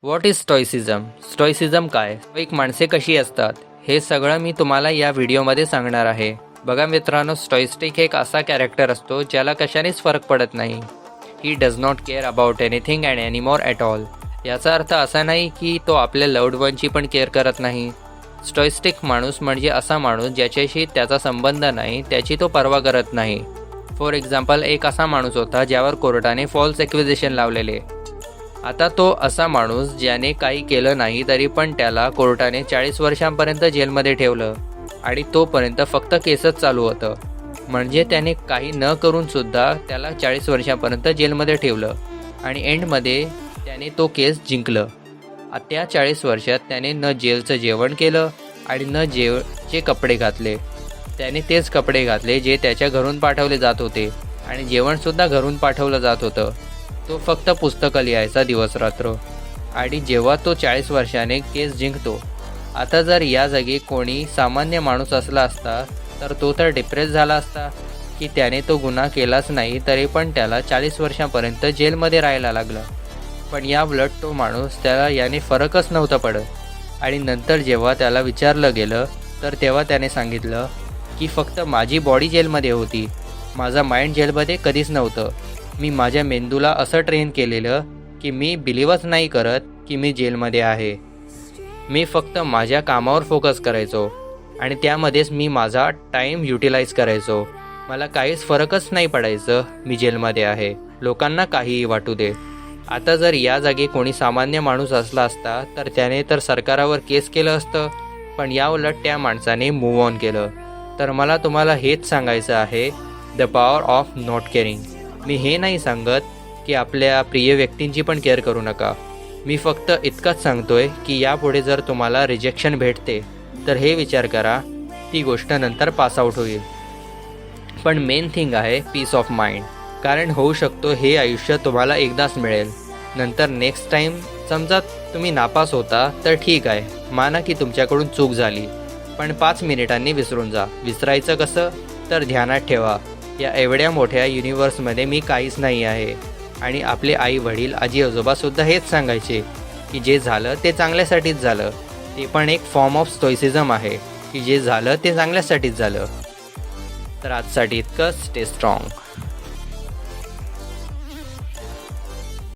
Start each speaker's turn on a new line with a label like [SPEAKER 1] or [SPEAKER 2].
[SPEAKER 1] What is स्टॉइसिझम? स्टॉइसिझम काय? एक माणसे कशी असतात? हे सगळं मी तुम्हाला या व्हिडिओमध्ये सांगणार आहे. बघा मित्रांनो, स्टॉइस्टिक एक असा कॅरेक्टर असतो ज्याला कशानेच फरक पडत नाही. He does not care about anything and anymore at all. याचा अर्थ असा नाही की तो आपल्या लव्ड वनची पण केअर करत नाही. स्टॉइस्टिक माणूस म्हणजे असा माणूस ज्याच्याशी त्याचा संबंध नाही, त्याची तो पर्वा करत नाही. फॉर एक्झाम्पल, एक असा माणूस होता ज्यावर कोर्टाने फॉल्स ॲक्युजेशन लावलेले. आता तो असा माणूस ज्याने काही केलं नाही तरी पण त्याला कोर्टाने 40 वर्षांपर्यंत जेलमध्ये ठेवलं आणि तोपर्यंत फक्त केसच चालू होतं. म्हणजे त्याने काही न करूनसुद्धा त्याला 40 वर्षांपर्यंत जेलमध्ये ठेवलं आणि एंडमध्ये त्याने तो केस जिंकलं. त्या 40 वर्षात त्याने न जेलचं जेवण केलं आणि न जेवचे कपडे घातले. त्याने तेच कपडे घातले जे त्याच्या घरून पाठवले जात होते आणि जेवणसुद्धा घरून पाठवलं जात होतं. तो फक्त पुस्तकं लिहायचा दिवसरात्र. आणि जेव्हा तो 40 वर्षाने केस जिंकतो, आता जर या जागी कोणी सामान्य माणूस असला असता तर तो तर डिप्रेस झाला असता की त्याने तो गुन्हा केलाच नाही तरी पण त्याला 40 वर्षांपर्यंत जेलमध्ये राहायला लागलं. पण या उलट तो माणूस, त्याला याने फरकच नव्हता पडत. आणि नंतर जेव्हा त्याला विचारलं गेलं तर तेव्हा त्याने सांगितलं की फक्त माझी बॉडी जेलमध्ये होती, माझा माइंड जेलमध्ये कधीच नव्हतं. मी माझ्या मेंदूला असं ट्रेन केलेलं की मी बिलीवच नाही करत की मी जेलमध्ये आहे. मी फक्त माझ्या कामावर फोकस करायचो आणि त्यामध्येच मी माझा टाईम युटिलाइज करायचो. मला काहीच फरकच नाही पडायचं मी जेलमध्ये आहे, लोकांना काहीही वाटू दे. आता जर या जागी कोणी सामान्य माणूस असला असता तर त्याने तर सरकारावर केस केलं असतं, पण याउलट त्या माणसाने मूव्ह ऑन केलं. तर मला तुम्हाला हेच सांगायचं आहे, the power of not caring. मी हे नाही सांगत की आपल्या प्रिय व्यक्तींची पण केअर करू नका. मी फक्त इतकंच सांगतोय की यापुढे जर तुम्हाला रिजेक्शन भेटते तर हे विचार करा, ती गोष्ट नंतर पासआउट होईल. पण मेन थिंग आहे पीस ऑफ माइंड. कारण होऊ शकतो हे आयुष्य तुम्हाला एकदाच मिळेल. नंतर नेक्स्ट टाईम समजा तुम्ही नापास होता तर ठीक आहे, माना की तुमच्याकडून चूक झाली, पण 5 मिनिटांनी विसरून जा. विसरायचं कसं? तर ध्यानात ठेवा, या एवढ्या मोठ्या युनिवर्समध्ये मी काहीच नाही आहे. आणि आपले आई वडील, आजी आजोबासुद्धा हेच सांगायचे की जे झालं ते चांगल्यासाठीच झालं. ते पण एक फॉर्म ऑफ स्टोइसिझम आहे की जे झालं ते चांगल्यासाठीच झालं. तर आजसाठी इतकंच. Stay strong.